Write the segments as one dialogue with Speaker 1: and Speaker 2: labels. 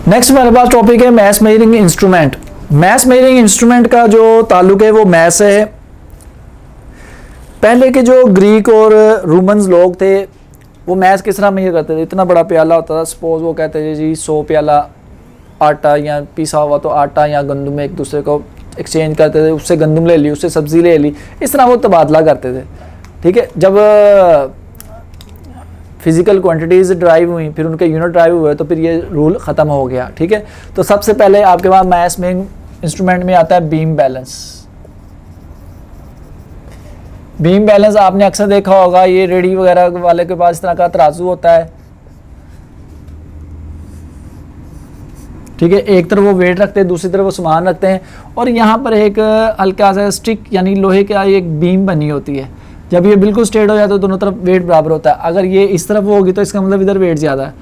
Speaker 1: Next हमारे पास topic है mass measuring instrument. Mass measuring instrument का जो ताल्लुक है वो मैस है। पहले के जो ग्रीक और रोमन्स लोग थे वो मैस किस तरह मेजर करते थे। इतना बड़ा प्याला होता था, सपोज वो कहते थे जी 100 प्याला आटा या पिसा हुआ तो आटा या गंदम में एक दूसरे को एक्सचेंज करते थे, उससे गंदम ले ली, उससे सब्जी ले ली, इस तरह वो तबादला करते थे। ठीक है, जब फिजिकल क्वांटिटीज़ ड्राइव हुई, फिर उनके यूनिट ड्राइव हुए, तो फिर ये रूल ख़त्म हो गया। ठीक है, तो सबसे पहले आपके पास मैस मेजरिंग इंस्ट्रूमेंट में आता है बीम बैलेंस। बीम बैलेंस आपने अक्सर देखा होगा, ये रेडी वगैरह वाले के पास इस तरह का तराजू होता है। ठीक है, एक तरफ वो वेट रखते हैं, दूसरी तरफ वो सामान रखते हैं, और यहाँ पर एक हल्का सा स्टिक यानी लोहे का एक बीम बनी होती है। जब ये बिल्कुल स्ट्रेट हो जाता है तो दोनों तरफ वेट बराबर होता है। अगर ये इस तरफ होगी तो इसका मतलब इधर वेट ज़्यादा है,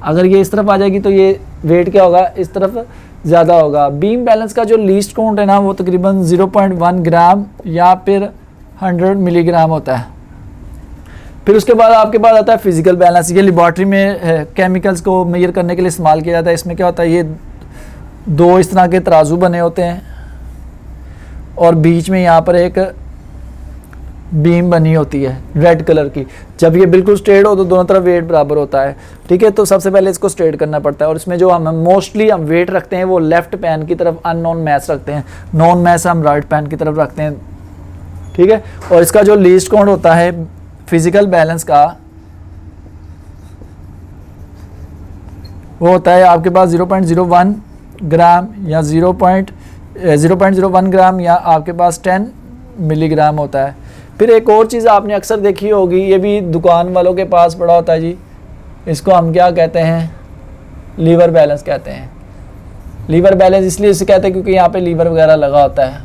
Speaker 1: अगर ये इस तरफ आ जाएगी तो ये वेट क्या होगा, इस तरफ ज़्यादा होगा। बीम बैलेंस का जो लीस्ट काउंट है ना वो तकरीबन 0.1 ग्राम या फिर 100 मिलीग्राम होता है। फिर उसके बाद आपके पास आता है फिजिकल बैलेंस। ये लेबॉर्ट्री में केमिकल्स को मेजर करने के लिए इस्तेमाल किया जाता है। इसमें क्या होता है, ये दो इस तरह के तराजू बने होते हैं और बीच में यहाँ पर एक बीम बनी होती है रेड कलर की। जब ये बिल्कुल स्ट्रेट हो तो दोनों तरफ वेट बराबर होता है। ठीक है, तो सबसे पहले इसको स्ट्रेट करना पड़ता है, और इसमें जो हम मोस्टली हम वेट रखते हैं वो लेफ्ट पैन की तरफ अननोन मैस रखते हैं, नॉन मैस हम राइट पैन की तरफ रखते हैं। ठीक है, और इसका जो लीस्ट काउंट होता है फिजिकल बैलेंस का वो होता है आपके पास 0.01 ग्राम या 0.01 ग्राम या आपके पास 10 मिलीग्राम होता है। फिर एक और चीज़ आपने अक्सर देखी होगी, ये भी दुकान वालों के पास पड़ा होता है जी, इसको हम क्या कहते हैं, लीवर बैलेंस कहते हैं। लीवर बैलेंस इसलिए इसे कहते हैं क्योंकि यहाँ पे लीवर वगैरह लगा होता है,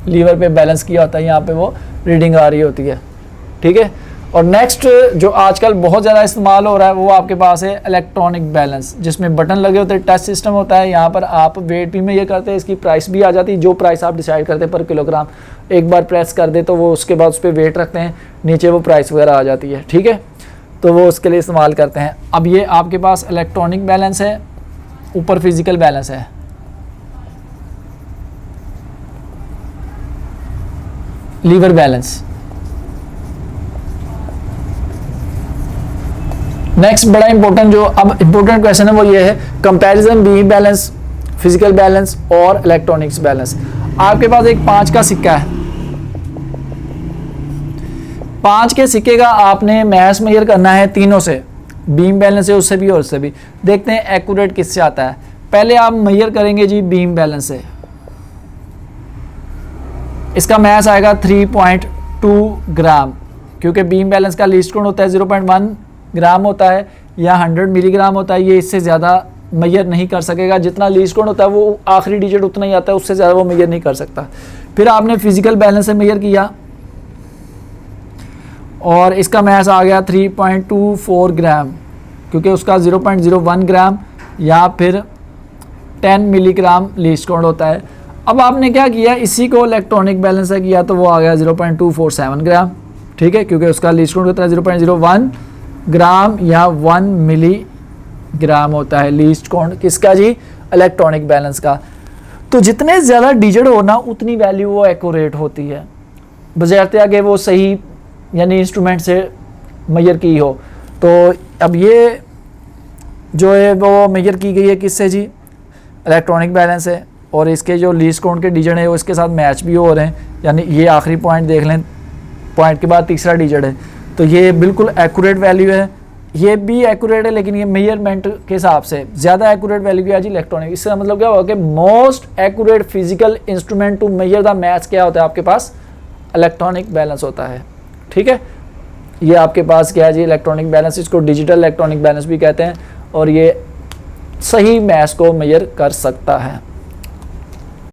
Speaker 1: लीवर पे बैलेंस किया होता है, यहाँ पे वो रीडिंग आ रही होती है। ठीक है, और नेक्स्ट जो आजकल बहुत ज़्यादा इस्तेमाल हो रहा है वो आपके पास है इलेक्ट्रॉनिक बैलेंस, जिसमें बटन लगे होते हैं, टच सिस्टम होता है। यहाँ पर आप वेट भी में ये करते हैं, इसकी प्राइस भी आ जाती है, जो प्राइस आप डिसाइड करते हैं पर किलोग्राम, एक बार प्रेस कर दे तो वो उसके बाद उस पर वेट रखते हैं, नीचे वो प्राइस वगैरह आ जाती है। ठीक है, तो वो उसके लिए इस्तेमाल करते हैं। अब ये आपके पास इलेक्ट्रॉनिक बैलेंस है, ऊपर फिजिकल बैलेंस है। Lever balance. नेक्स्ट बड़ा इंपॉर्टेंट जो अब इंपॉर्टेंट क्वेश्चन है वो ये है, comparison beam balance, physical balance और इलेक्ट्रॉनिक्स बैलेंस। आपके पास एक 5 का सिक्का है, 5 के सिक्के का आपने मैस मेजर करना है तीनों से, बीम बैलेंस है, उससे भी और उससे भी। देखते हैं एक्यूरेट किससे आता है। पहले आप मेजर करेंगे जी बीम बैलेंस से, इसका मैस आएगा 3.2 ग्राम, क्योंकि बीम बैलेंस का लीस्ट काउंट होता है 0.1 ग्राम होता है या 100 मिलीग्राम होता है। ये इससे ज़्यादा मेजर नहीं कर सकेगा, जितना लीस्ट काउंट होता है वो आखिरी डिजिट उतना ही आता है, उससे ज़्यादा वो मेजर नहीं कर सकता। फिर आपने फिजिकल बैलेंस से मेजर किया और इसका मैस आ गया 3.24 ग्राम, क्योंकि उसका 0.01 ग्राम या फिर 10 मिलीग्राम लीस्ट काउंट होता है। अब आपने क्या किया, इसी को इलेक्ट्रॉनिक बैलेंस से किया तो वो आ गया 0.247 ग्राम। ठीक है, क्योंकि उसका लीस्ट काउंट होता है 0.01 ग्राम या 1 मिलीग्राम होता है लीस्ट काउंट किसका जी, इलेक्ट्रॉनिक बैलेंस का। तो जितने ज़्यादा डिजिट हो ना उतनी वैल्यू वो एक्यूरेट होती है, बशर्ते कि वो सही यानी इंस्ट्रूमेंट से मेजर की हो। तो अब ये जो है वो मेजर की गई है किससे जी, इलेक्ट्रॉनिक बैलेंस है, और इसके जो लीस्ट काउंट के डिजिट है वो इसके साथ मैच भी हो रहे हैं, यानी ये आखिरी पॉइंट देख लें, पॉइंट के बाद तीसरा डिजिट है, तो ये बिल्कुल एक्यूरेट वैल्यू है। ये भी एक्यूरेट है लेकिन ये मेजरमेंट के हिसाब से ज़्यादा एक्यूरेट वैल्यू क्या है जी, इलेक्ट्रॉनिक। इसका मतलब क्या होगा कि most accurate physical instrument to measure the mass क्या होता है, आपके पास इलेक्ट्रॉनिक बैलेंस होता है। ठीक है, ये आपके पास क्या है जी, इलेक्ट्रॉनिक बैलेंस, इसको डिजिटल इलेक्ट्रॉनिक बैलेंस भी कहते हैं, और ये सही मैच को मेजर कर सकता है।